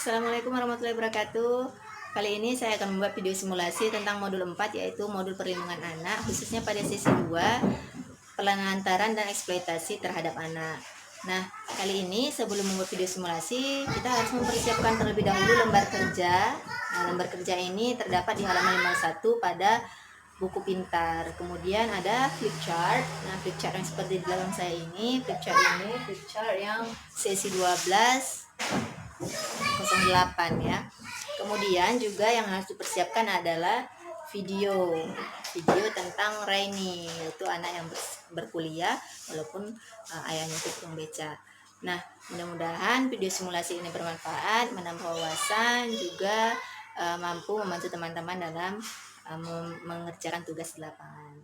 Assalamualaikum warahmatullahi wabarakatuh. Kali ini saya akan membuat video simulasi tentang modul 4, yaitu modul perlindungan anak, khususnya pada sesi 2, penelantaran dan eksploitasi terhadap anak. Nah, kali ini sebelum membuat video simulasi, kita harus mempersiapkan terlebih dahulu lembar kerja. Nah, lembar kerja ini terdapat di halaman 51 pada buku pintar. Kemudian ada flip chart. Nah, flip chart yang seperti di belakang saya ini, flip chart yang sesi 12 08 ya. Kemudian juga yang harus dipersiapkan adalah video tentang Raini, yaitu anak yang berkuliah walaupun ayahnya itu tukang beca. Nah, mudah-mudahan video simulasi ini bermanfaat, menambah wawasan, juga mampu membantu teman-teman dalam mengerjakan tugas di lapangan.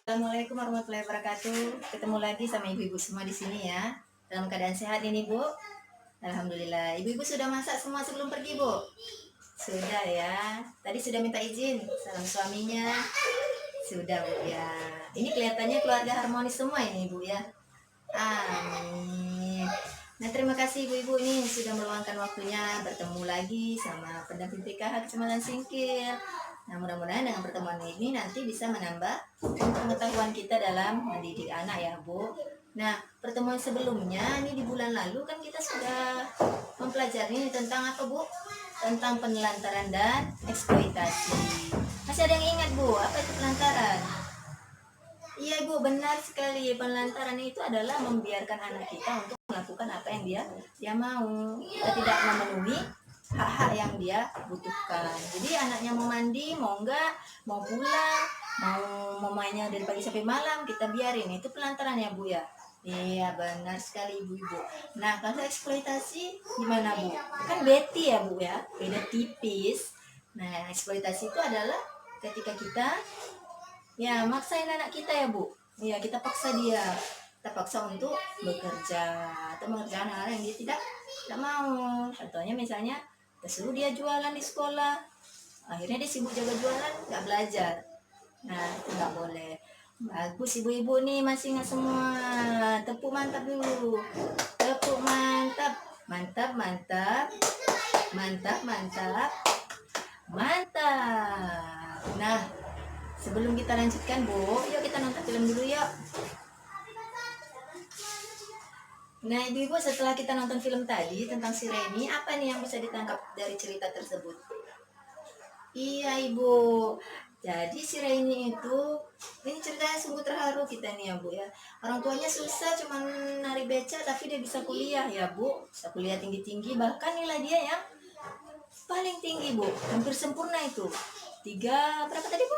Assalamualaikum warahmatullahi wabarakatuh. Ketemu lagi sama ibu-ibu semua di sini ya. Dalam keadaan sehat ini, Bu? Alhamdulillah. Ibu-ibu sudah masak semua sebelum pergi, Bu? Sudah ya. Tadi sudah minta izin sama suaminya. Sudah, Bu ya. Ini kelihatannya keluarga harmonis semua ini, Bu ya. Amin. Nah, terima kasih ibu-ibu nih sudah meluangkan waktunya bertemu lagi sama pendamping PKH Kecamatan Singkil. Nah, mudah-mudahan dengan pertemuan ini nanti bisa menambah pengetahuan kita dalam mendidik anak ya, Bu. Nah, pertemuan sebelumnya ini di bulan lalu kan kita sudah mempelajari tentang apa, Bu? Tentang penelantaran dan eksploitasi. Masih ada yang ingat, Bu? Apa itu penelantaran? Iya, Ibu, benar sekali. Penelantaran itu adalah membiarkan anak kita untuk melakukan apa yang dia mau. Kita tidak memenuhi hak-hak yang dia butuhkan. Jadi anaknya mau mandi, mau enggak, mau pulang, mau mainnya dari pagi sampai malam, kita biarin. Itu penelantaran ya, Bu ya. Iya, benar sekali ibu-ibu. Nah, kalau eksploitasi gimana, Bu? Kan beti ya, Bu ya. Beda tipis. Nah, eksploitasi itu adalah ketika kita ya maksain anak kita ya, Bu. Iya, kita paksa dia. Kita paksa untuk bekerja atau mengerjakan hal yang dia tidak mau. Contohnya misalnya kita suruh dia jualan di sekolah. Akhirnya dia sibuk jaga jualan, nggak belajar. Nah, itu nggak boleh. Bagus ibu-ibu nih, masih ingat semua. Tepuk mantap dulu. Tepuk mantap. Mantap, mantap. Mantap, mantap. Mantap. Nah, sebelum kita lanjutkan, Bu, yuk kita nonton film dulu yuk. Nah, ibu-ibu, setelah kita nonton film tadi tentang si Reni, apa nih yang bisa ditangkap dari cerita tersebut? Iya, Ibu. Jadi si Raini itu, ini ceritanya sungguh terharu kita nih ya, Bu ya. Orang tuanya susah cuman nari beca tapi dia bisa kuliah ya, Bu. Bisa kuliah tinggi-tinggi, bahkan nilai dia yang paling tinggi, Bu. Hampir sempurna itu. Berapa tadi, Bu?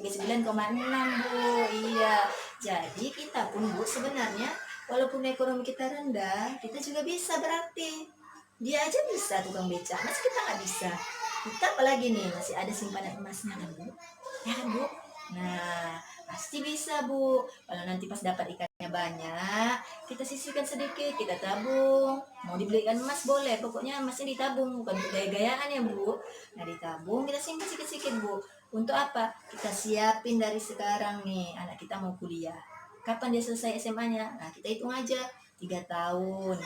39,6, Bu. Iya. Jadi kita pun, Bu, sebenarnya walaupun ekonomi kita rendah, kita juga bisa berarti. Dia aja bisa tukang beca, masa kita nggak bisa? Kita apalagi nih, masih ada simpanan emasnya kan, Bu? Ya kan, Bu? Nah, pasti bisa, Bu. Kalau nanti pas dapat ikannya banyak, kita sisihkan sedikit, kita tabung. Mau dibelikan emas boleh, pokoknya emasnya ditabung, bukan untuk gaya-gayaan ya, Bu. Nah, ditabung, kita simpan sedikit-sedikit, Bu. Untuk apa? Kita siapin dari sekarang nih, anak kita mau kuliah. Kapan dia selesai SMA-nya? Nah, kita hitung aja, 3 tahun.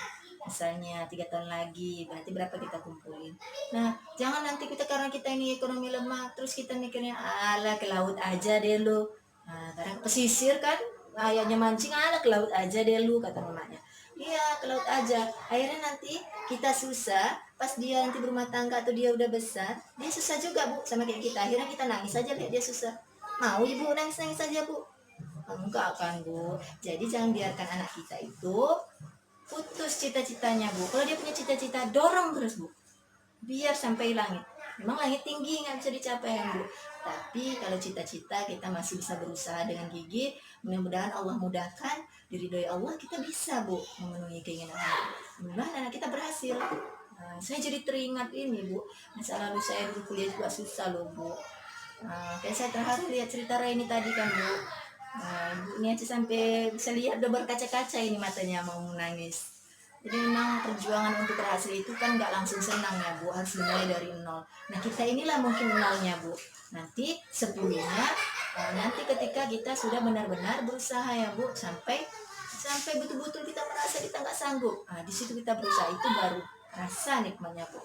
Misalnya 3 tahun lagi, berarti berapa kita kumpulin. Nah, jangan nanti karena kita ini ekonomi lemah, terus kita mikirnya, ala ke laut aja deh lu. Nah, karena pesisir kan, ayahnya mancing, ala ke laut aja deh lu, kata mamanya. Iya, ke laut aja. Akhirnya nanti kita susah, pas dia nanti berumah tangga atau dia udah besar, dia susah juga, Bu, sama kayak kita. Akhirnya kita nangis aja lihat dia susah. Mau Ibu nangis-nangis aja, Bu? Enggak kan, Bu. Jadi jangan biarkan anak kita itu putus cita-citanya, Bu. Kalau dia punya cita-cita, dorong terus, Bu. Biar sampai langit. Memang langit tinggi nggak bisa dicapai ya, Bu. Tapi kalau cita-cita kita masih bisa berusaha dengan gigih, mudah-mudahan Allah mudahkan, diridhoi Allah kita bisa, Bu, memenuhi keinginan anak. Mudah-mudahan anak kita berhasil. Nah, saya jadi teringat ini, Bu. Masa lalu saya dulu kuliah juga susah loh, Bu. Nah, kayak saya terharu lihat cerita Raini tadi kan, Bu. Nah, ibunya aja sampai bisa lihat udah berkaca-kaca ini matanya mau menangis. Jadi memang perjuangan untuk berhasil itu kan nggak langsung senang ya, Bu, harus dimulai dari nol. Nah, kita inilah mungkin nolnya, Bu. Nanti sepuluhnya, nanti ketika kita sudah benar-benar berusaha ya, Bu, sampai betul-betul kita merasa kita nggak sanggup. Nah, di situ kita berusaha, itu baru rasa nikmatnya, Bu.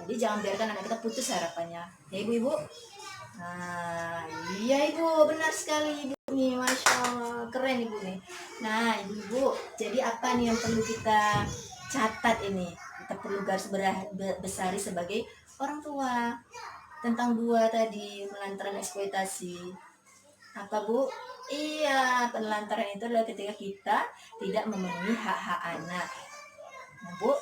Jadi jangan biarkan anak kita putus harapannya. Ya ibu-ibu. Nah, iya ibu, benar sekali ibu nih, masya Allah, keren ibu nih. Nah ibu-ibu, jadi apa nih yang perlu kita catat ini? Kita perlu garis besari sebagai orang tua tentang dua tadi, penelantaran eksploitasi. Apa bu? Iya, penelantaran itu adalah ketika kita tidak memenuhi hak-hak anak. Nah bu,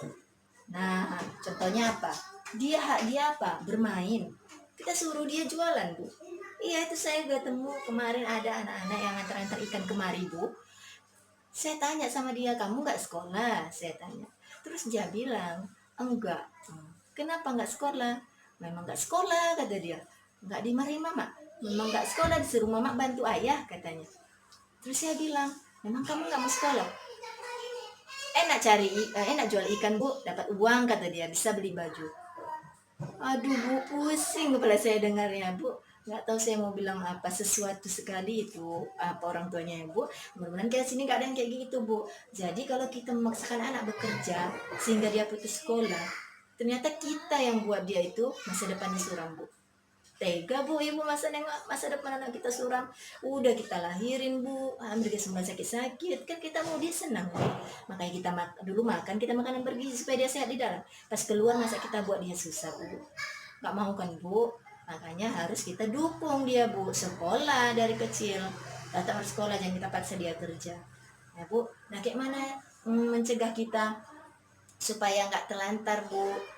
nah contohnya apa? Dia apa? Bermain. Kita suruh dia jualan bu. Iya, itu saya udah temu kemarin ada anak-anak yang antar-antar ikan kemari bu. Saya tanya sama dia, kamu nggak sekolah? Saya tanya. Terus dia bilang, enggak. Kenapa nggak sekolah? Memang nggak sekolah, kata dia. Nggak dimarahin mama. Memang nggak sekolah, disuruh mama bantu ayah, katanya. Terus saya bilang, memang kamu nggak mau sekolah? Enak jual ikan bu, dapat uang, kata dia, bisa beli baju. Aduh bu, pusing kepala saya dengarnya bu. Nggak tahu saya mau bilang apa, sesuatu sekali itu apa orang tuanya ya bu. Mudah-mudahan kayak sini nggak ada yang kayak gitu bu. Jadi kalau kita memaksakan anak bekerja sehingga dia putus sekolah, ternyata kita yang buat dia itu masa depannya suram bu. Tega bu ibu masa depan anak kita suram. Udah kita lahirin bu, ambil dia semua sakit-sakit, kan kita mau dia senang bu. Makanya kita dulu makan, kita makanan bergizi supaya dia sehat di dalam. Pas keluar masa kita buat dia susah bu. Nggak mau kan bu. Makanya harus kita dukung dia bu, sekolah dari kecil. Datang ke sekolah, jangan kita paksa dia kerja ya bu. Nah kayak mana mencegah kita supaya nggak telantar bu.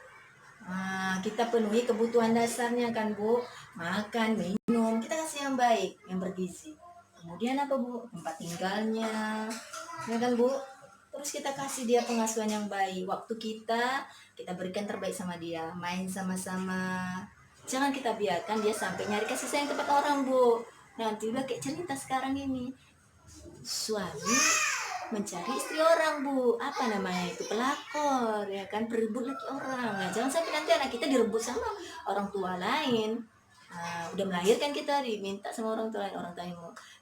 Nah, kita penuhi kebutuhan dasarnya kan bu, makan, minum, kita kasih yang baik, yang bergizi. Kemudian apa bu? Tempat tinggalnya, ya kan bu? Terus kita kasih dia pengasuhan yang baik. Waktu kita berikan terbaik sama dia, main sama-sama. Jangan kita biarkan dia sampai nyari kasih sayang tempat orang bu. Nanti udah kayak cerita sekarang ini, suami mencari istri orang bu, apa namanya itu, pelakor ya kan, berebut laki orang. Nah jangan sampai nanti anak kita direbut sama orang tua lain. Udah melahirkan kita diminta sama orang tua lain, orang tua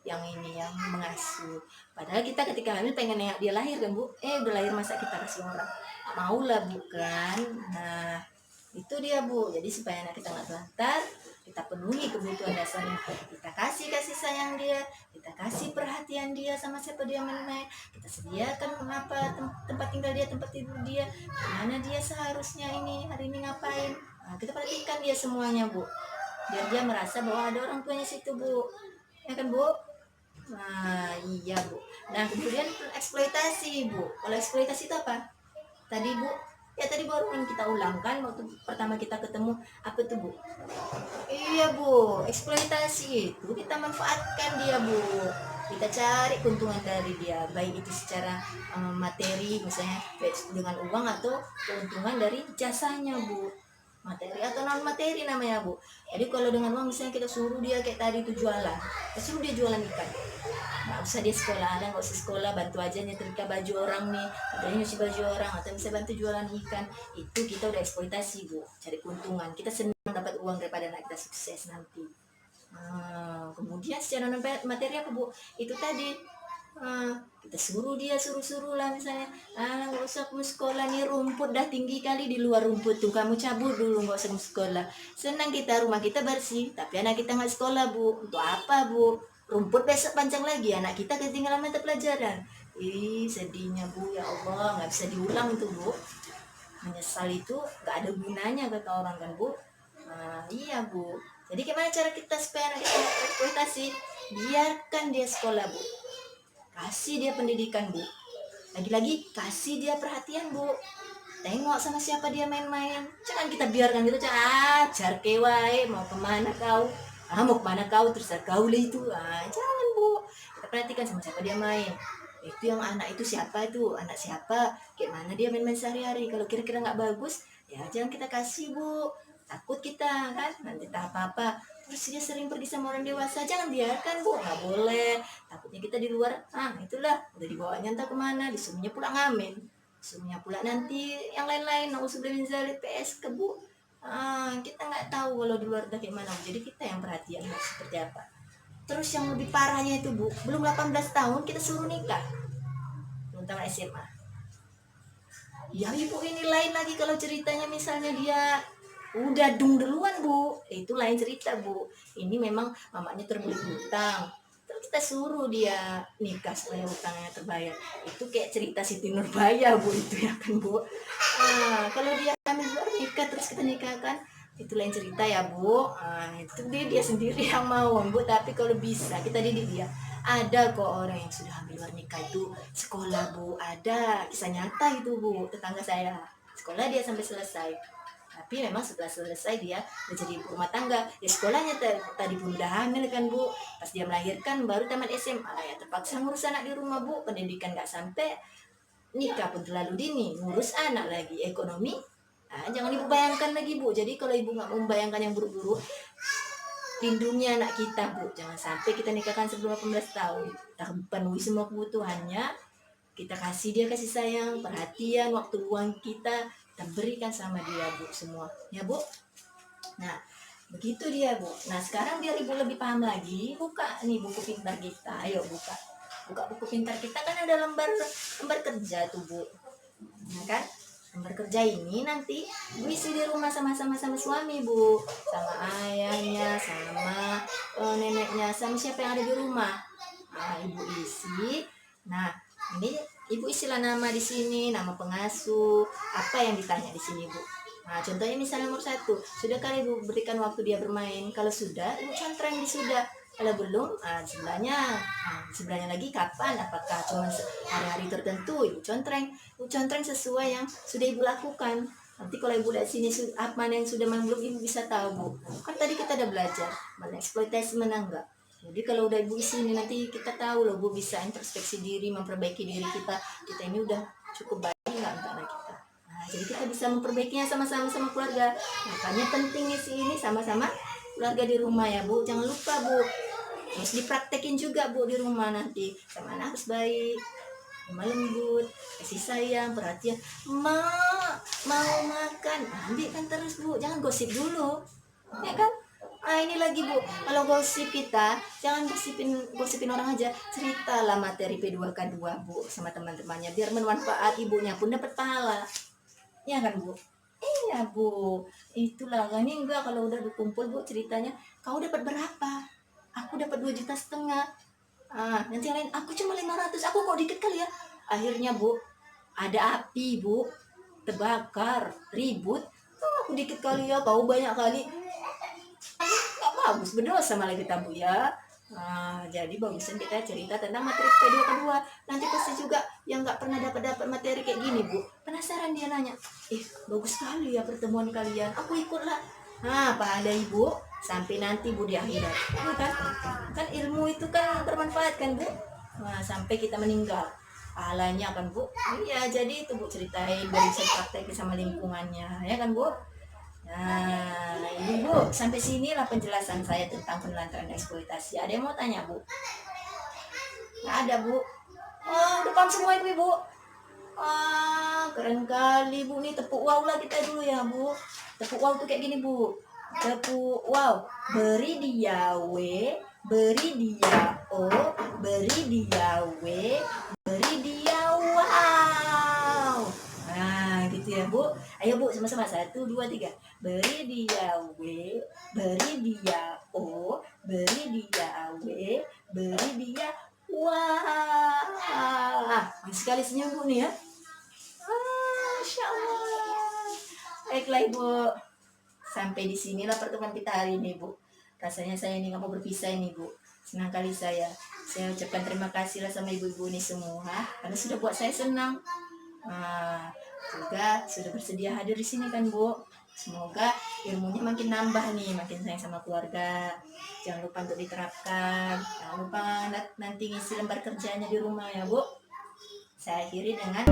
yang ini yang mengasuh, padahal kita ketika hamil pengen dia lahir kan bu, udah lahir masa kita kasih orang, mau lah bukan. Nah itu dia bu, jadi supaya anak kita nggak telantar, kita penuhi kebutuhan dasarnya, kita kasih sayang dia, kita kasih perhatian dia, sama siapa dia main-main, kita sediakan tempat tinggal dia, tempat tidur dia, mana dia seharusnya ini hari ini ngapain. Kita perhatikan dia semuanya bu, biar dia merasa bahwa ada orang tuanya situ bu, ya kan bu. Nah iya bu. Nah kemudian eksploitasi bu. Kalau eksploitasi itu apa tadi bu? Ya tadi baru kan kita ulangkan waktu pertama kita ketemu, apa tuh bu? Iya bu, eksploitasi itu kita manfaatkan dia bu, kita cari keuntungan dari dia, baik itu secara materi misalnya dengan uang, atau keuntungan dari jasanya bu, materi atau non materi namanya bu. Jadi kalau dengan uang misalnya kita suruh dia kayak tadi itu jualan, kita suruh dia jualan ikan, nggak usah dia sekolah, nggak usah sekolah, bantu aja nyetrika baju orang nih, atau nyuci baju orang, atau bisa bantu jualan ikan, itu kita udah eksploitasi bu, cari keuntungan, kita senang dapat uang daripada anak kita sukses nanti. Kemudian secara non materi apa bu? Itu tadi kita suruh lah misalnya, nggak usah kamu sekolah nih, rumput dah tinggi kali di luar rumput tuh, kamu cabut dulu, nggak usah sekolah. Senang kita, rumah kita bersih, tapi anak kita nggak sekolah bu, untuk apa bu? Rumput besok panjang lagi, anak kita ketinggalan mata pelajaran. Sedihnya bu, ya Allah, nggak bisa diulang itu bu. Menyesal itu nggak ada gunanya kata orang kan bu. Iya bu. Jadi gimana cara kita supaya anak kita eksploitasi? Biarkan dia sekolah bu, kasih dia pendidikan bu, lagi-lagi kasih dia perhatian bu, tengok sama siapa dia main-main. Jangan kita biarkan gitu, ajar kewai, mau kemana kau terserah kau lah itu. Jangan bu, kita perhatikan sama siapa dia main, itu yang anak itu siapa, itu anak siapa, kayak mana dia main-main sehari-hari. Kalau kira-kira nggak bagus ya jangan kita kasih bu, takut kita kan nanti tak apa-apa. Terus dia sering pergi sama orang dewasa, jangan biarkan bu, nggak boleh, takutnya kita di luar, itulah udah dibawanya entah kemana, disuruhnya pulang ngamen, disuruhnya pula nanti yang lain-lain, nauzubillah min dzalik, PS ke bu. Kita nggak tahu kalau di luar udah kayak mana, jadi kita yang perhatian harus seperti apa. Terus yang lebih parahnya itu bu, belum 18 tahun kita suruh nikah, tentang SMA. Ya ibu, ini lain lagi kalau ceritanya misalnya dia udah dung duluan Bu, itu lain cerita Bu. Ini memang mamanya terbelit hutang, terus kita suruh dia nikah supaya hutangnya terbayar. Itu kayak cerita Siti Nurbaya Bu, itu ya kan Bu. Kalau dia hamil baru nikah terus kita nikahkan, itu lain cerita ya Bu. Itu dia sendiri yang mau Bu, tapi kalau bisa kita didik dia. Ada kok orang yang sudah hamil baru nikah itu sekolah Bu, ada kisah nyata itu Bu, tetangga saya sekolah dia sampai selesai, tapi memang setelah selesai dia menjadi ibu rumah tangga. Ya sekolahnya tadi pun udah hamil kan Bu, pas dia melahirkan baru tamat SMA ya terpaksa ngurus anak di rumah Bu, pendidikan nggak sampai, nikah pun terlalu dini, ngurus anak lagi, ekonomi. Jangan ibu bayangkan lagi Bu. Jadi kalau ibu nggak membayangkan yang buruk-buruk, lindungi anak kita Bu, jangan sampai kita nikahkan sebelum 18 tahun. Kita penuhi semua kebutuhannya, kita kasih dia kasih sayang, perhatian, waktu luang kita berikan sama dia Bu semua ya Bu. Nah begitu dia Bu. Nah sekarang biar ibu lebih paham lagi, buka nih buku pintar kita, ayo buka buku pintar kita, kan ada lembar kerja tuh Bu. Nah kan lembar kerja ini nanti ibu isi di rumah sama-sama sama suami Bu, sama ayahnya, sama neneknya, sama siapa yang ada di rumah. Ibu isi. Nah ini ibu isilah nama di sini, nama pengasuh, apa yang ditanya di sini Bu. Nah contohnya misalnya nomor 1, sudah kali ibu berikan waktu dia bermain, kalau sudah ibu contreng di sudah, kalau belum sebelahnya lagi kapan, apakah cuma hari-hari tertentu, ibu contreng sesuai yang sudah ibu lakukan. Nanti kalau ibu lihat sini apa yang sudah mana belum, ibu bisa tahu Bu. Kan tadi kita udah belajar mana eksploitasi mana enggak. Jadi kalau udah ibu isi ini nanti kita tahu loh Bu, bisa introspeksi diri, memperbaiki diri kita ini udah cukup baik enggak anak kita. Jadi kita bisa memperbaikinya sama-sama sama keluarga. Makanya penting isi ini sama-sama keluarga di rumah ya Bu, jangan lupa Bu. Harus dipraktekin juga Bu di rumah nanti, sama anak harus baik, lemah lembut, kasih sayang, perhatian. Mau makan, ambil kan terus Bu, jangan gosip dulu ya kan. Ini lagi Bu, kalau gosip kita jangan gosipin orang aja, ceritalah materi P2K2 Bu sama teman-temannya, biar bermanfaat, ibunya pun dapat pahala ya kan Bu. Iya Bu, itulah kan. Ini enggak, kalau udah berkumpul Bu ceritanya, kau dapat berapa, aku dapat 2,5 juta. Nanti yang lain, aku cuma 500, aku kok dikit kali ya. Akhirnya Bu, ada api Bu, terbakar, ribut. Aku dikit kali ya, kau banyak kali. Nggak bagus, berdosa malah kita Bu ya. Jadi bagusnya kita cerita tentang materi P2K2. Nanti pasti juga yang nggak pernah dapat materi kayak gini Bu, penasaran dia nanya, bagus sekali ya pertemuan kalian, aku ikutlah. Pahala ibu sampai nanti Bu di akhirat, kan ilmu itu kan bermanfaat kan Bu. Sampai kita meninggal pahalanya kan Bu. Iya, jadi itu Bu ceritain dari bisa praktek sama lingkungannya ya kan Bu. Nah, ini Bu, sampai sinilah penjelasan saya tentang penelantaran eksploitasi. Ada yang mau tanya Bu? Nggak ada Bu. Udah paham semua ibu-ibu. Keren kali Bu. Nih tepuk wow lah kita dulu ya Bu. Tepuk wow tuh kayak gini Bu. Tepuk wow. Beri dia W, beri dia O, beri dia W, beri dia wow. Gitu ya Bu. Ayo Bu sama-sama, 1, 2, 3. Beri dia W, beri dia O, beri dia W, beri dia wah. Masih sekali senyum Bu nih ya. Masya Allah. Baiklah Ibu, sampai di sinilah pertemuan kita hari ini Bu. Rasanya saya ini nggak mau berpisah ini Bu. Senang kali saya ucapkan terima kasih lah sama ibu-ibu ini semua, karena sudah buat saya senang. Juga sudah bersedia hadir di sini kan Bu. Semoga ilmunya makin nambah nih, makin sayang sama keluarga. Jangan lupa untuk diterapkan. Jangan lupa nanti ngisi lembar kerjanya di rumah ya Bu. Saya akhiri dengan